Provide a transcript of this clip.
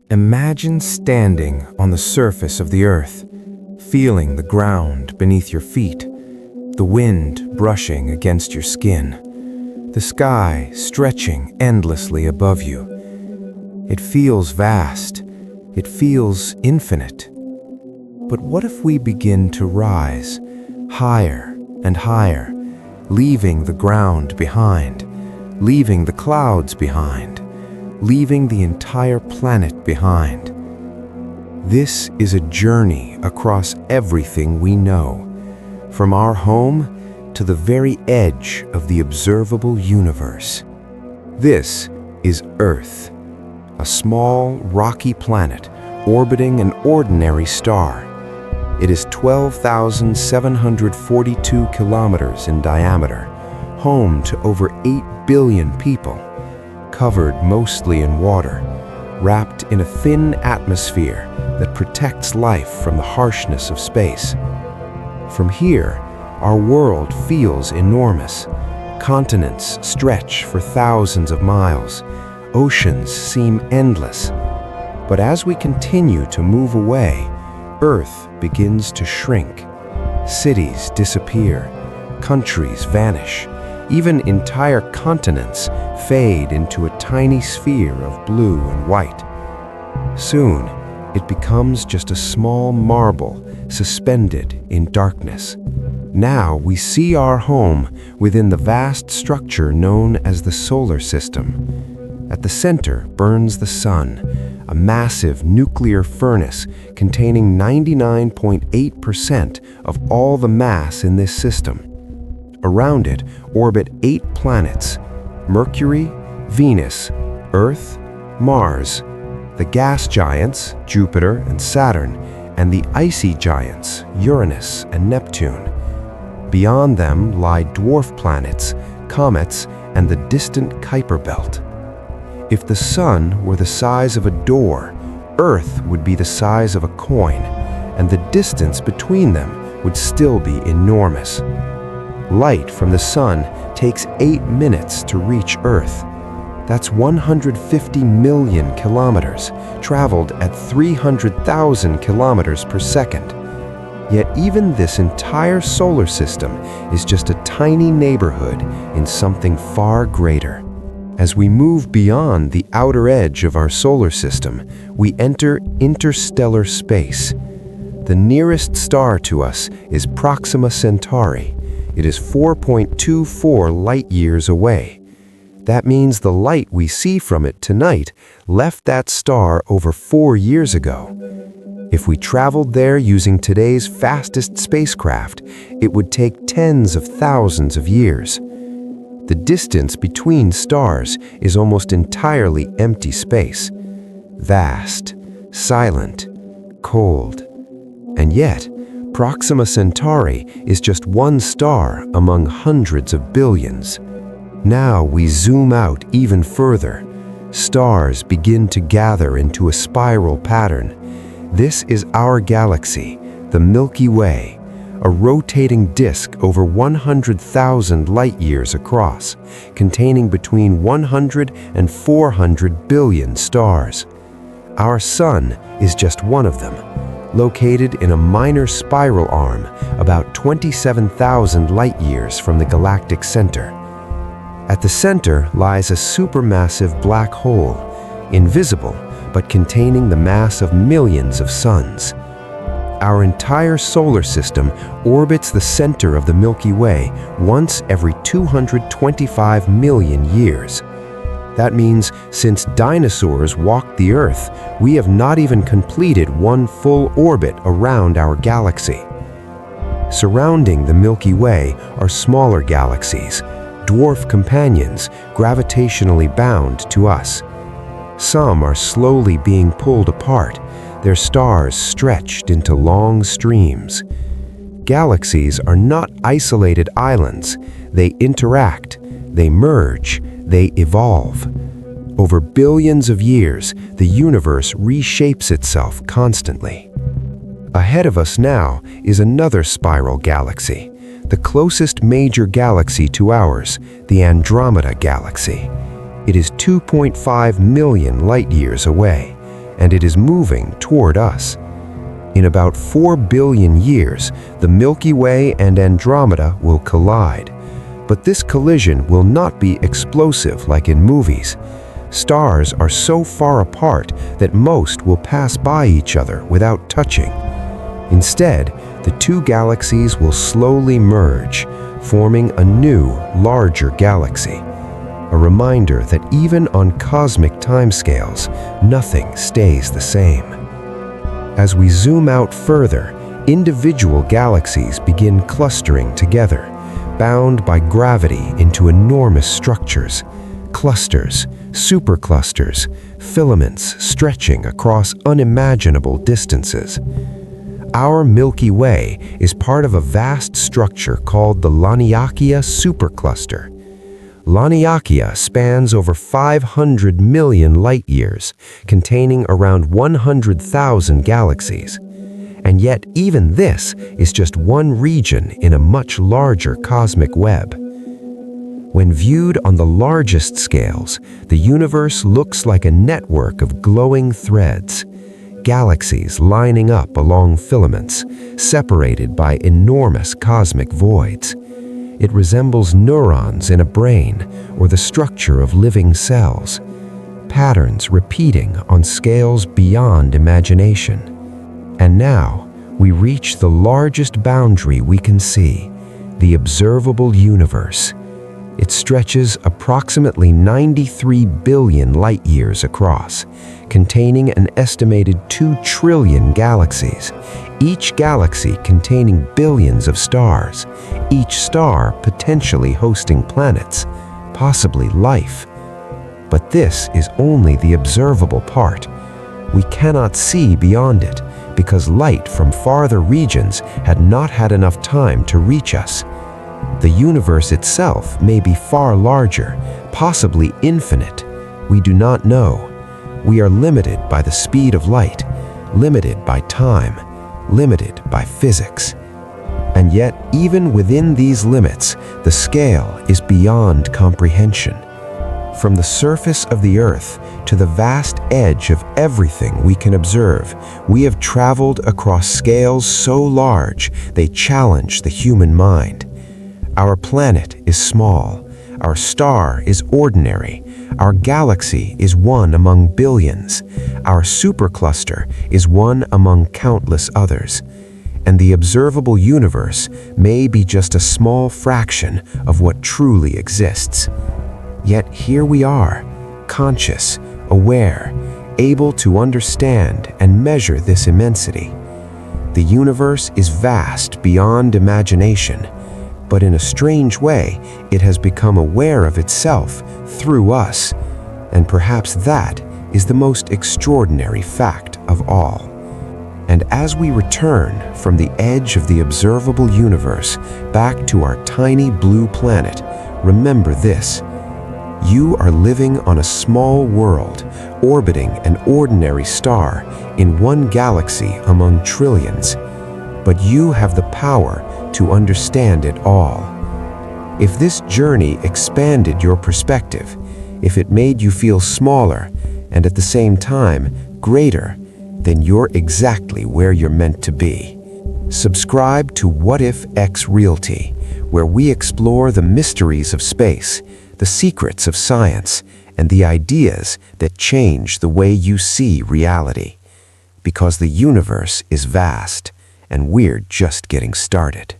Imagine standing on the surface of the Earth, feeling the ground beneath your feet, the wind brushing against your skin, the sky stretching endlessly above you. It feels vast. It feels infinite. But what if we begin to rise, higher and higher, leaving the ground behind, leaving the clouds behind, leaving the entire planet behind? This is a journey across everything we know, from our home to the very edge of the observable universe. This is Earth, a small, rocky planet orbiting an ordinary star. It is 12,742 kilometers in diameter, home to over 8 billion people, covered mostly in water, wrapped in a thin atmosphere that protects life from the harshness of space. From here, our world feels enormous. Continents stretch for thousands of miles. Oceans seem endless. But as we continue to move away, Earth begins to shrink. Cities disappear. Countries vanish. Even entire continents fade into a tiny sphere of blue and white. Soon, it becomes just a small marble suspended in darkness. Now we see our home within the vast structure known as the solar system. At the center burns the sun, a massive nuclear furnace containing 99.8% of all the mass in this system. Around it orbit 8 planets: Mercury, Venus, Earth, Mars, the gas giants, Jupiter and Saturn, and the icy giants, Uranus and Neptune. Beyond them lie dwarf planets, comets, and the distant Kuiper Belt. If the sun were the size of a door, Earth would be the size of a coin, and the distance between them would still be enormous. Light from the sun takes 8 minutes to reach Earth. That's 150 million kilometers, traveled at 300,000 kilometers per second. Yet even this entire solar system is just a tiny neighborhood in something far greater. As we move beyond the outer edge of our solar system, we enter interstellar space. The nearest star to us is Proxima Centauri. It is 4.24 light-years away. That means the light we see from it tonight left that star over 4 years ago. If we traveled there using today's fastest spacecraft, it would take tens of thousands of years. The distance between stars is almost entirely empty space. Vast, silent, cold. And yet, Proxima Centauri is just one star among hundreds of billions. Now we zoom out even further. Stars begin to gather into a spiral pattern. This is our galaxy, the Milky Way, a rotating disk over 100,000 light-years across, containing between 100 and 400 billion stars. Our Sun is just one of them, located in a minor spiral arm about 27,000 light-years from the galactic center. At the center lies a supermassive black hole, invisible but containing the mass of millions of suns. Our entire solar system orbits the center of the Milky Way once every 225 million years. That means since dinosaurs walked the Earth, we have not even completed one full orbit around our galaxy. Surrounding the Milky Way are smaller galaxies, dwarf companions gravitationally bound to us. Some are slowly being pulled apart, their stars stretched into long streams. Galaxies are not isolated islands. They interact, they merge, they evolve. Over billions of years, the universe reshapes itself constantly. Ahead of us now is another spiral galaxy, the closest major galaxy to ours, the Andromeda Galaxy. It is 2.5 million light-years away, and it is moving toward us. In about 4 billion years, the Milky Way and Andromeda will collide. But this collision will not be explosive like in movies. Stars are so far apart that most will pass by each other without touching. Instead, the two galaxies will slowly merge, forming a new, larger galaxy. A reminder that even on cosmic timescales, nothing stays the same. As we zoom out further, individual galaxies begin clustering together, bound by gravity into enormous structures. Clusters, superclusters, filaments stretching across unimaginable distances. Our Milky Way is part of a vast structure called the Laniakea Supercluster. Laniakea spans over 500 million light-years, containing around 100,000 galaxies. And yet, even this is just one region in a much larger cosmic web. When viewed on the largest scales, the universe looks like a network of glowing threads, galaxies lining up along filaments, separated by enormous cosmic voids. It resembles neurons in a brain or the structure of living cells, patterns repeating on scales beyond imagination. And now, we reach the largest boundary we can see, the observable universe. It stretches approximately 93 billion light-years across, containing an estimated 2 trillion galaxies, each galaxy containing billions of stars, each star potentially hosting planets, possibly life. But this is only the observable part. We cannot see beyond it because light from farther regions had not had enough time to reach us. The universe itself may be far larger, possibly infinite. We do not know. We are limited by the speed of light, limited by time, limited by physics. And yet, even within these limits, the scale is beyond comprehension. From the surface of the Earth to the vast edge of everything we can observe, we have traveled across scales so large they challenge the human mind. Our planet is small, our star is ordinary, our galaxy is one among billions, our supercluster is one among countless others, and the observable universe may be just a small fraction of what truly exists. Yet here we are, conscious, aware, able to understand and measure this immensity. The universe is vast beyond imagination, but in a strange way, it has become aware of itself through us, and perhaps that is the most extraordinary fact of all. And as we return from the edge of the observable universe back to our tiny blue planet, remember this: you are living on a small world, orbiting an ordinary star in one galaxy among trillions, but you have the power to understand it all. If this journey expanded your perspective, if it made you feel smaller and at the same time greater, then you're exactly where you're meant to be. Subscribe to What If X Realty, where we explore the mysteries of space, the secrets of science, and the ideas that change the way you see reality. Because the universe is vast, and we're just getting started.